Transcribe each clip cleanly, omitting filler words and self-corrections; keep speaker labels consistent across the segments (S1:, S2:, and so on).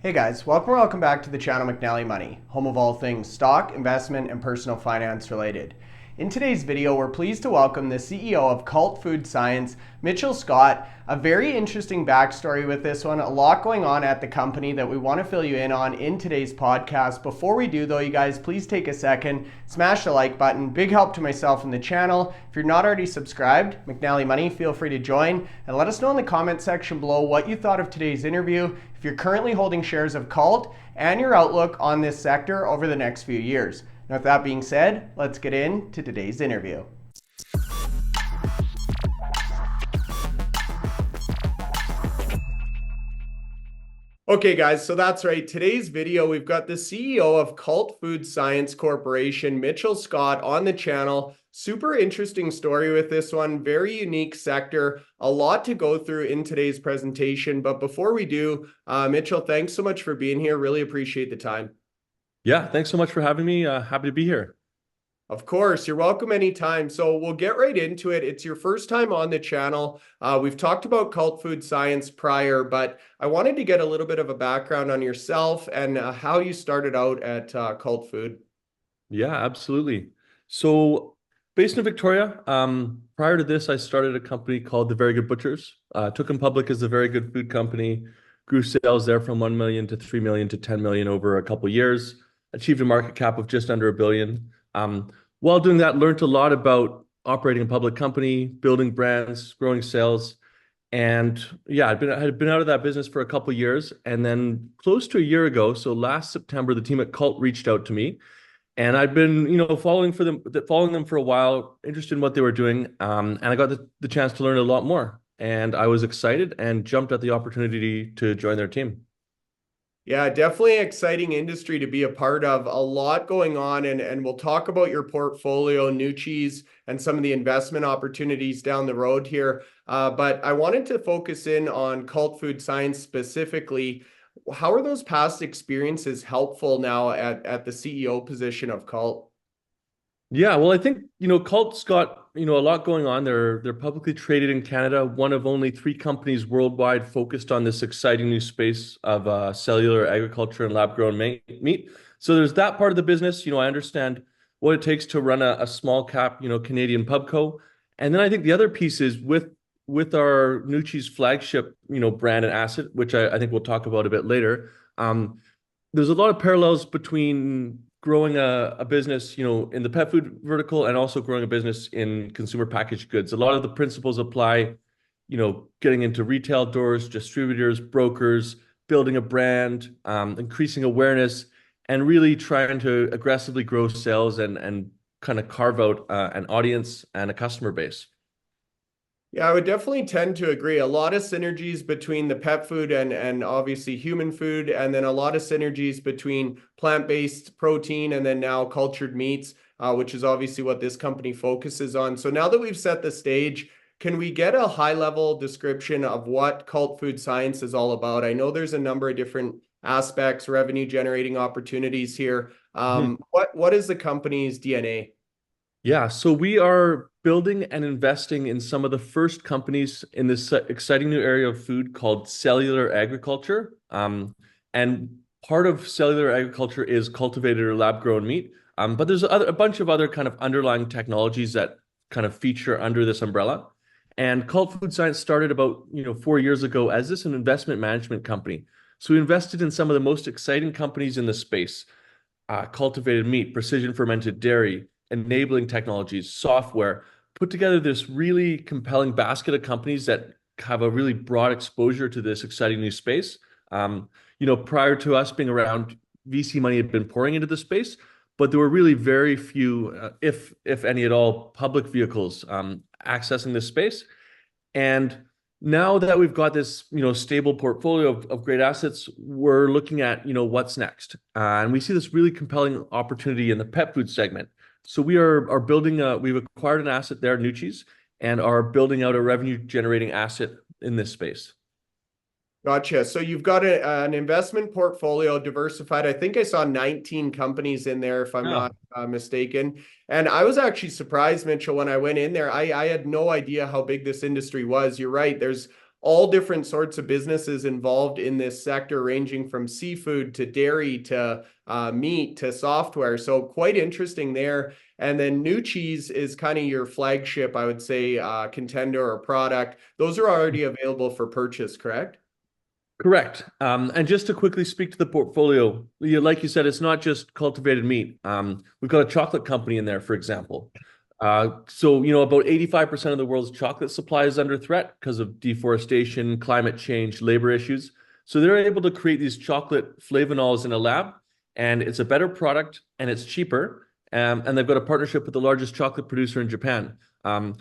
S1: Hey guys, welcome back to the channel McNallie Money, home of all things stock, investment, and personal finance related. In today's video, we're pleased to welcome the CEO of Cult Food Science, Mitchell Scott. A very interesting backstory with this one, a lot going on at the company that we want to fill you in on in today's podcast. Before we do though, you guys, please take a second, smash the like button, big help to myself and the channel. If you're not already subscribed, McNallie Money, feel free to join and let us know in the comment section below what you thought of today's interview, if you're currently holding shares of Cult, and your outlook on this sector over the next few years. Now, with that being said, let's get into today's interview. Okay, guys, so that's right. Today's video, we've got the CEO of Cult Food Science Corporation, Mitchell Scott, on the channel. Super interesting story with this one. Very unique sector. A lot to go through in today's presentation. But before we do, Mitchell, thanks so much for being here. Really appreciate the time.
S2: Yeah, thanks so much for having me. Happy to be here.
S1: Of course, you're welcome anytime. So we'll get right into it. It's your first time on the channel. We've talked about Cult Food Science prior, but I wanted to get a little bit of a background on yourself and how you started out at Cult Food.
S2: Yeah, absolutely. So based in Victoria, prior to this, I started a company called The Very Good Butchers. Took them public as a very good food company, grew sales there from 1 million to 3 million to 10 million over a couple of years, achieved a market cap of just under $1 billion. While doing that, learned a lot about operating a public company, building brands, growing sales. And yeah, I had been out of that business for a couple of years. And then close to a year ago, so last September, the team at Cult reached out to me. And I'd been, following them for a while, interested in what they were doing. And I got the chance to learn a lot more. And I was excited and jumped at the opportunity to join their team.
S1: Yeah, definitely an exciting industry to be a part of. A lot going on, and we'll talk about your portfolio, new cheese, and some of the investment opportunities down the road here. But I wanted to focus in on Cult Food Science specifically. How are those past experiences helpful now at the CEO position of Cult?
S2: Yeah, well, I think, Cult's got, a lot going on. They're publicly traded in Canada, one of only 3 companies worldwide focused on this exciting new space of cellular agriculture and lab-grown meat. So there's that part of the business. I understand what it takes to run a small cap, Canadian pubco. And then I think the other piece is with our new cheese flagship, brand and asset, which I think we'll talk about a bit later. There's a lot of parallels between growing a business, in the pet food vertical and also growing a business in consumer packaged goods. A lot of the principles apply, getting into retail doors, distributors, brokers, building a brand, increasing awareness, and really trying to aggressively grow sales and kind of carve out an audience and a customer base.
S1: Yeah, I would definitely tend to agree. A lot of synergies between the pet food and obviously human food, and then a lot of synergies between plant-based protein and then now cultured meats, which is obviously what this company focuses on. So now that we've set the stage, can we get a high-level description of what Cult Food Science is all about? I know there's a number of different aspects, revenue-generating opportunities here. What is the company's DNA?
S2: Yeah, so we are building and investing in some of the first companies in this exciting new area of food called cellular agriculture. And part of cellular agriculture is cultivated or lab-grown meat. But there's a bunch of other kind of underlying technologies that kind of feature under this umbrella. And Cult Food Science started about 4 years ago as an investment management company. So we invested in some of the most exciting companies in the space: cultivated meat, precision fermented dairy, enabling technologies, software, put together this really compelling basket of companies that have a really broad exposure to this exciting new space. Prior to us being around, VC money had been pouring into the space, but there were really very few, if any at all, public vehicles accessing this space. And now that we've got this, stable portfolio of great assets, we're looking at, what's next. And we see this really compelling opportunity in the pet food segment. So we are building we've acquired an asset there, new cheese, and are building out a revenue generating asset in this space.
S1: Gotcha. So you've got an investment portfolio diversified. I think I saw 19 companies in there, if I'm not mistaken. And I was actually surprised, Mitchell, when I went in there. I had no idea how big this industry was. You're right. There's all different sorts of businesses involved in this sector, ranging from seafood to dairy to meat to software. So quite interesting there. And then New Cheese is kind of your flagship, I would say, contender or product. Those are already available for purchase, correct?
S2: Correct. And just to quickly speak to the portfolio, like you said, it's not just cultivated meat. We've got a chocolate company in there, for example. About 85% of the world's chocolate supply is under threat because of deforestation, climate change, labor issues. So they're able to create these chocolate flavanols in a lab, and it's a better product and it's cheaper. And they've got a partnership with the largest chocolate producer in Japan.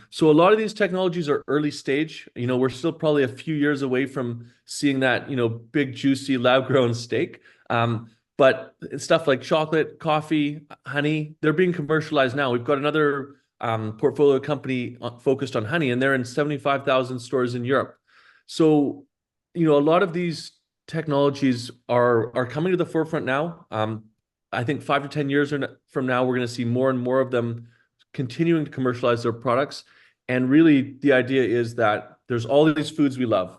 S2: So a lot of these technologies are early stage. We're still probably a few years away from seeing that, big, juicy, lab-grown steak. But stuff like chocolate, coffee, honey, they're being commercialized now. We've got another portfolio company focused on honey, and they're in 75,000 stores in Europe. So, a lot of these technologies are coming to the forefront now. I think 5 to 10 years from now, we're going to see more and more of them continuing to commercialize their products. And really, the idea is that there's all these foods we love: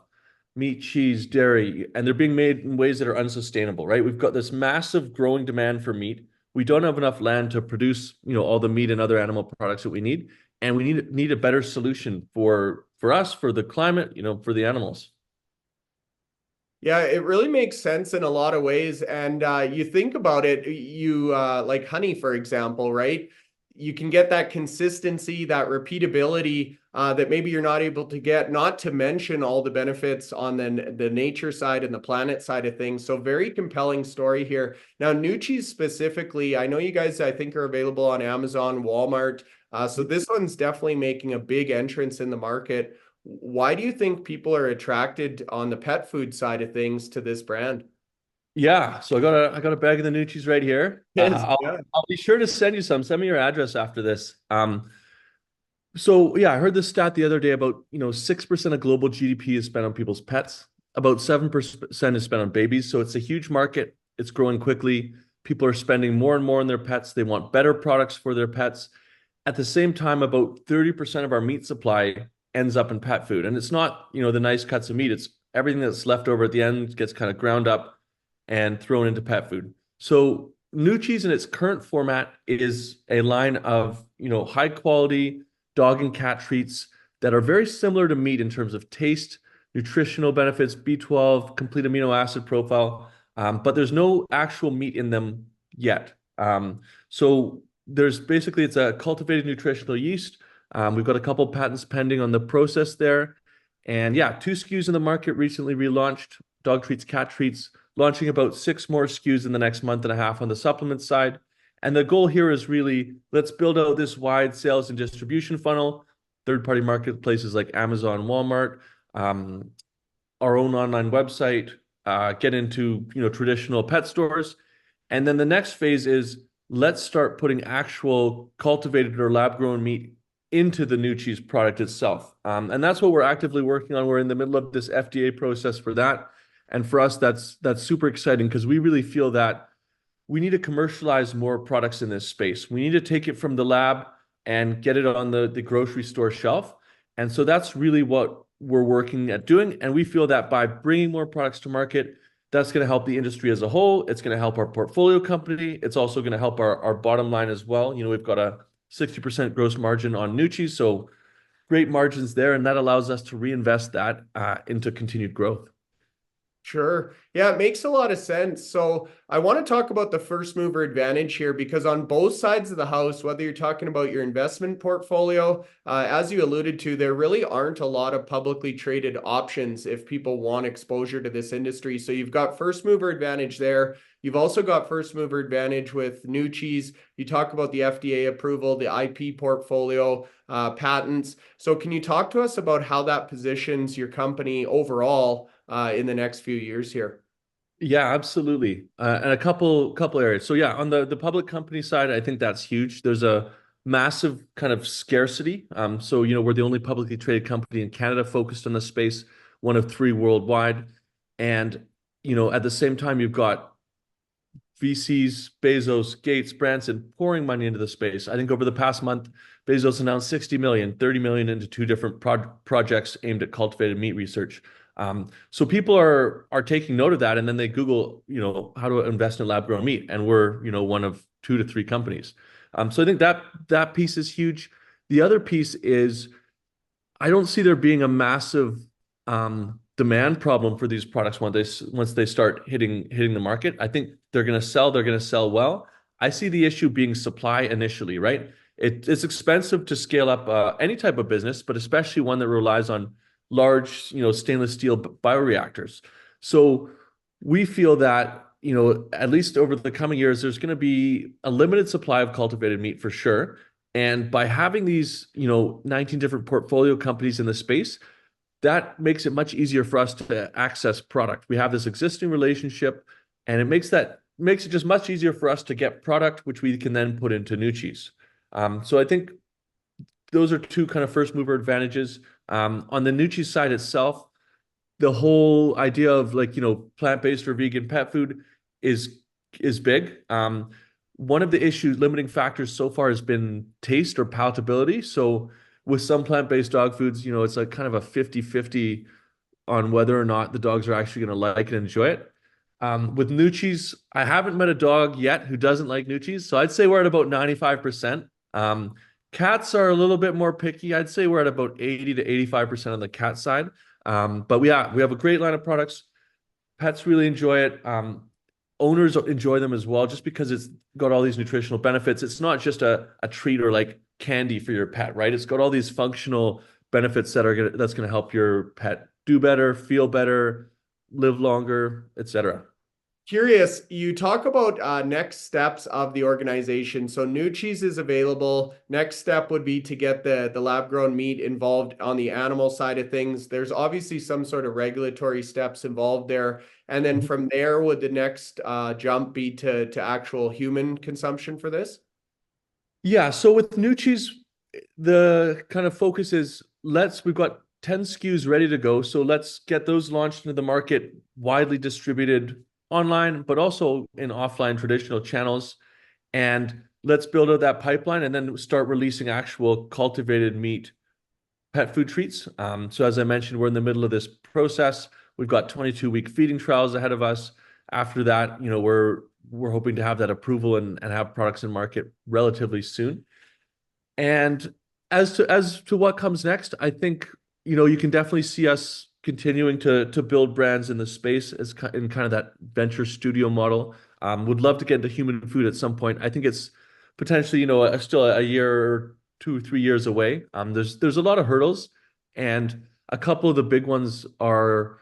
S2: meat, cheese, dairy, and they're being made in ways that are unsustainable, right? We've got this massive growing demand for meat. We don't have enough land to produce, all the meat and other animal products that we need. And we need a better solution for us, for the climate, for the animals.
S1: Yeah, it really makes sense in a lot of ways. And you think about it, you like honey, for example, right? You can get that consistency, that repeatability that maybe you're not able to get, not to mention all the benefits on the nature side and the planet side of things. So very compelling story here. Now, New Cheese specifically, I know you guys, I think, are available on Amazon, Walmart. So this one's definitely making a big entrance in the market. Why do you think people are attracted on the pet food side of things to this brand?
S2: Yeah, so I got a bag of the new cheese right here.
S1: Yes, yeah.
S2: I'll be sure to send you some. Send me your address after this. So yeah, I heard this stat the other day about 6% of global GDP is spent on people's pets. About 7% is spent on babies. So it's a huge market. It's growing quickly. People are spending more and more on their pets. They want better products for their pets. At the same time, about 30% of our meat supply ends up in pet food. And it's not, the nice cuts of meat. It's everything that's left over at the end gets kind of ground up and thrown into pet food. So New Cheese in its current format is a line of, high quality dog and cat treats that are very similar to meat in terms of taste, nutritional benefits, B12, complete amino acid profile, but there's no actual meat in them yet. So it's a cultivated nutritional yeast. We've got a couple patents pending on the process there. And yeah, 2 SKUs in the market recently relaunched: dog treats, cat treats, launching about 6 more SKUs in the next month and a half on the supplement side. And the goal here is really, let's build out this wide sales and distribution funnel, third-party marketplaces like Amazon, Walmart, our own online website, get into traditional pet stores. And then the next phase is, let's start putting actual cultivated or lab-grown meat into the New Cheese product itself. And that's what we're actively working on. We're in the middle of this FDA process for that. And for us, that's super exciting, because we really feel that we need to commercialize more products in this space. We need to take it from the lab and get it on the grocery store shelf. And so that's really what we're working at doing. And we feel that by bringing more products to market, that's going to help the industry as a whole. It's going to help our portfolio company. It's also going to help our bottom line as well. We've got a 60% gross margin on New Cheese, so great margins there. And that allows us to reinvest that into continued growth.
S1: Sure. Yeah, it makes a lot of sense. So I want to talk about the first mover advantage here, because on both sides of the house, whether you're talking about your investment portfolio, as you alluded to, there really aren't a lot of publicly traded options if people want exposure to this industry. So you've got first mover advantage there. You've also got first mover advantage with New Cheese. You talk about the FDA approval, the IP portfolio, patents. So can you talk to us about how that positions your company overall in the next few years here?
S2: Yeah, absolutely. And a couple areas. So yeah, on the public company side, I think that's huge. There's a massive kind of scarcity. So we're the only publicly traded company in Canada focused on the space, one of 3 worldwide. And at the same time, you've got VCs, Bezos, Gates, Branson pouring money into the space. I think over the past month, Bezos announced 60 million, 30 million into two different projects aimed at cultivated meat research. So people are taking note of that, and then they Google, how to invest in lab grown meat, and we're, one of 2 to 3 companies. So I think that piece is huge. The other piece is I don't see there being a massive demand problem for these products once they start hitting the market. I think they're going to sell well. I see the issue being supply initially, right? It's expensive to scale up any type of business, but especially one that relies on large, stainless steel bioreactors. So we feel that, at least over the coming years, there's going to be a limited supply of cultivated meat for sure. And by having these, 19 different portfolio companies in the space, that makes it much easier for us to access product. We have this existing relationship, and it makes it just much easier for us to get product, which we can then put into new cheese. So I think those are two kind of first mover advantages. On the new cheese side itself, the whole idea of plant-based or vegan pet food is big. One of the limiting factors so far has been taste or palatability. So with some plant-based dog foods, it's like kind of a 50-50 on whether or not the dogs are actually going to like and enjoy it. With new cheese, I haven't met a dog yet who doesn't like new cheese. So I'd say we're at about 95%. Cats are a little bit more picky. I'd say we're at about 80 to 85% on the cat side. But we have a great line of products. Pets really enjoy it. Owners enjoy them as well, just because it's got all these nutritional benefits. It's not just a treat or like candy for your pet, right? It's got all these functional benefits that's gonna help your pet do better, feel better, live longer, etc.
S1: Curious, you talk about next steps of the organization. So new cheese is available. Next step would be to get the lab grown meat involved on the animal side of things. There's obviously some sort of regulatory steps involved there. And then from there, would the next jump be to actual human consumption for this?
S2: Yeah, so with new cheese, the kind of focus is we've got 10 SKUs ready to go. So let's get those launched into the market, widely distributed online, but also in offline traditional channels. And let's build out that pipeline and then start releasing actual cultivated meat pet food treats. So as I mentioned, we're in the middle of this process. We've got 22-week feeding trials ahead of us. After that, we're hoping to have that approval and have products in market relatively soon. And as to what comes next, I think, you can definitely see us continuing to build brands in the space in kind of that venture studio model. Would love to get into human food at some point. I think it's potentially, still a year or 2 or 3 years away. There's a lot of hurdles, and a couple of the big ones are,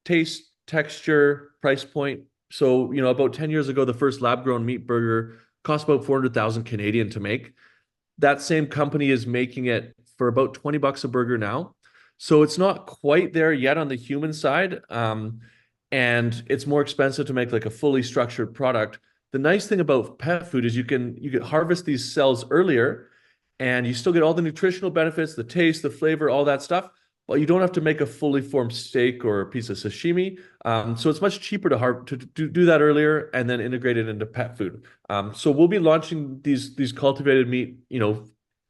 S2: taste, texture, price point. So, about 10 years ago, the first lab-grown meat burger cost about 400,000 Canadian to make. That same company is making it for about $20 a burger now. So it's not quite there yet on the human side. And it's more expensive to make like a fully structured product. The nice thing about pet food is you can harvest these cells earlier, and you still get all the nutritional benefits, the taste, the flavor, all that stuff, but you don't have to make a fully formed steak or a piece of sashimi. So it's much cheaper to do that earlier and then integrate it into pet food. So we'll be launching these cultivated meat,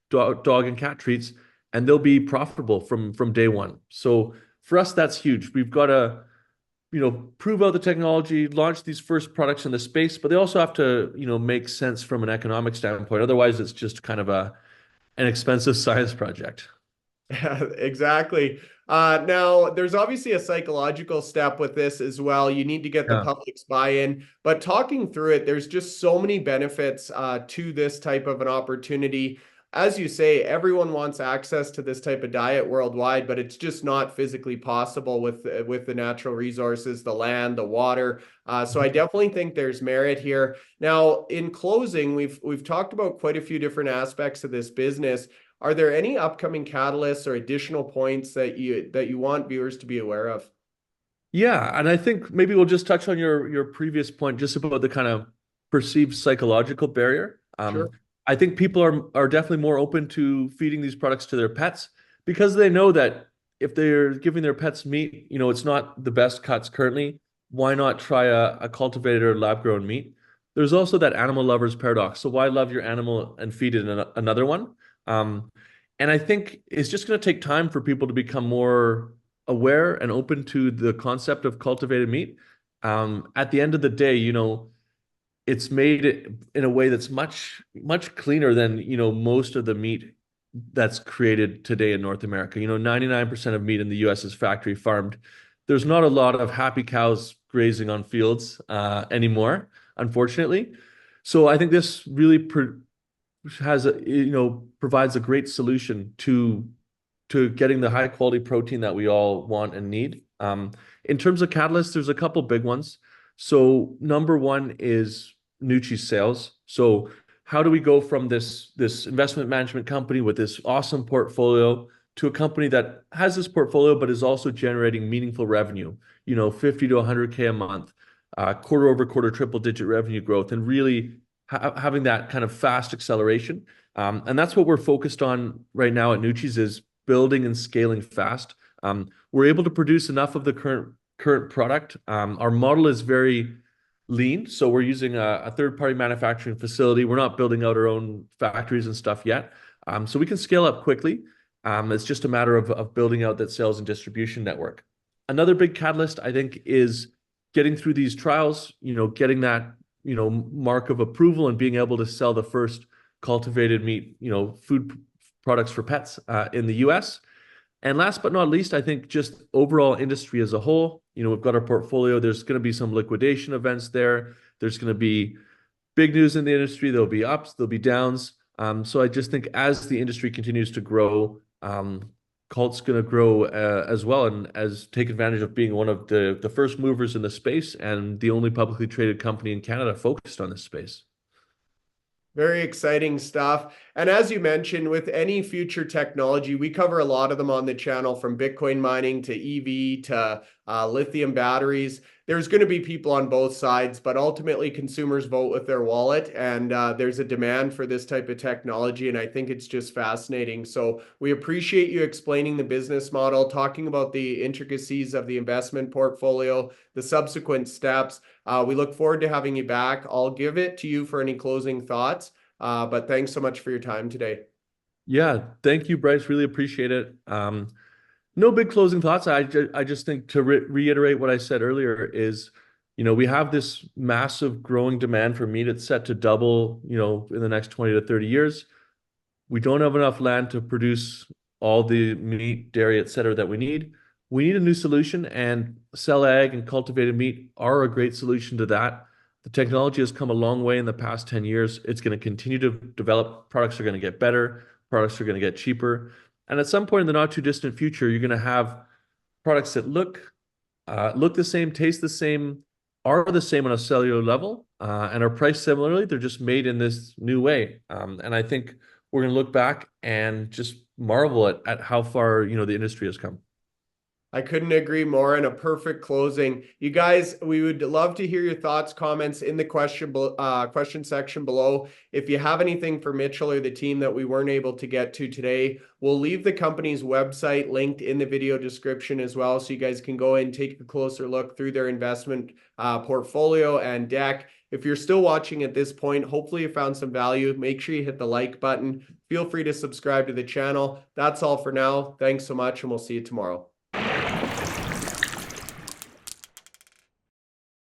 S2: dog and cat treats, and they'll be profitable from day one. So for us, that's huge. We've got to, prove out the technology, launch these first products in the space, but they also have to, make sense from an economic standpoint. Otherwise, it's just kind of an expensive science project.
S1: Yeah, exactly. Now, there's obviously a psychological step with this as well. You need to get the
S2: Yeah.
S1: public's buy-in, but talking through it, there's just so many benefits to this type of an opportunity. As you say, everyone wants access to this type of diet worldwide, but it's just not physically possible with the natural resources, the land, the water. So I definitely think there's merit here. Now, in closing, we've talked about quite a few different aspects of this business. Are there any upcoming catalysts or additional points that you want viewers to be aware of?
S2: Yeah, and I think maybe we'll just touch on your previous point, just about the kind of perceived psychological barrier.
S1: Sure.
S2: I think people are definitely more open to feeding these products to their pets because they know that if they're giving their pets meat, it's not the best cuts currently. why not try a cultivated or lab-grown meat? There's also that animal lovers paradox. So why love your animal and feed it another one? Um, and I think it's just going to take time for people to become more aware and open to the concept of cultivated meat. At the end of the day, it's made in a way that's much cleaner than most of the meat that's created today in North America. 99% of meat in the US is factory farmed. There's not a lot of happy cows grazing on fields anymore, unfortunately. So I think this really provides a great solution to getting the high quality protein that we all want and need. In terms of catalysts, there's a couple big ones. So number one is Nucci sales. So how do we go from this investment management company with this awesome portfolio to a company that has this portfolio but is also generating meaningful revenue, 50 to 100K a month, quarter over quarter triple digit revenue growth, and really having that kind of fast acceleration. And that's what we're focused on right now at Nucci's, is building and scaling fast. We're able to produce enough of the current product. Our model is very lean, so we're using a third-party manufacturing facility. We're not building out our own factories and stuff yet, so we can scale up quickly. It's just a matter of building out that sales and distribution network. Another big catalyst, I think, is getting through these trials, getting that mark of approval and being able to sell the first cultivated meat, food products for pets in the US. And last but not least, I think just overall industry as a whole, we've got our portfolio. There's going to be some liquidation events there. There's going to be big news in the industry. There'll be ups, there'll be downs. So I just think as the industry continues to grow, Cult's going to grow as well, and as take advantage of being one of the first movers in the space and the only publicly traded company in Canada focused on this space.
S1: Very exciting stuff. And as you mentioned, with any future technology, we cover a lot of them on the channel, from Bitcoin mining to EV to lithium batteries. There's going to be people on both sides, but ultimately consumers vote with their wallet. And there's a demand for this type of technology. And I think it's just fascinating. So we appreciate you explaining the business model, talking about the intricacies of the investment portfolio, the subsequent steps. We look forward to having you back. I'll give it to you for any closing thoughts. But thanks so much for your time today.
S2: Yeah, thank you, Bryce. Really appreciate it. No big closing thoughts. I just think to reiterate what I said earlier is, we have this massive growing demand for meat. It's set to double, in the next 20 to 30 years. We don't have enough land to produce all the meat, dairy, et cetera, that we need. We need a new solution, and cell ag and cultivated meat are a great solution to that. The technology has come a long way in the past 10 years. It's going to continue to develop. Products are going to get better. Products are going to get cheaper. And at some point in the not too distant future, you're going to have products that look the same, taste the same, are the same on a cellular level, and are priced similarly. They're just made in this new way. And I think we're going to look back and just marvel at how far, the industry has come.
S1: I couldn't agree more, and a perfect closing. You guys, we would love to hear your thoughts, comments in the question section below. If you have anything for Mitchell or the team that we weren't able to get to today, we'll leave the company's website linked in the video description as well, so you guys can go and take a closer look through their investment portfolio and deck. If you're still watching at this point, hopefully you found some value. Make sure you hit the like button. Feel free to subscribe to the channel. That's all for now. Thanks so much, and we'll see you tomorrow.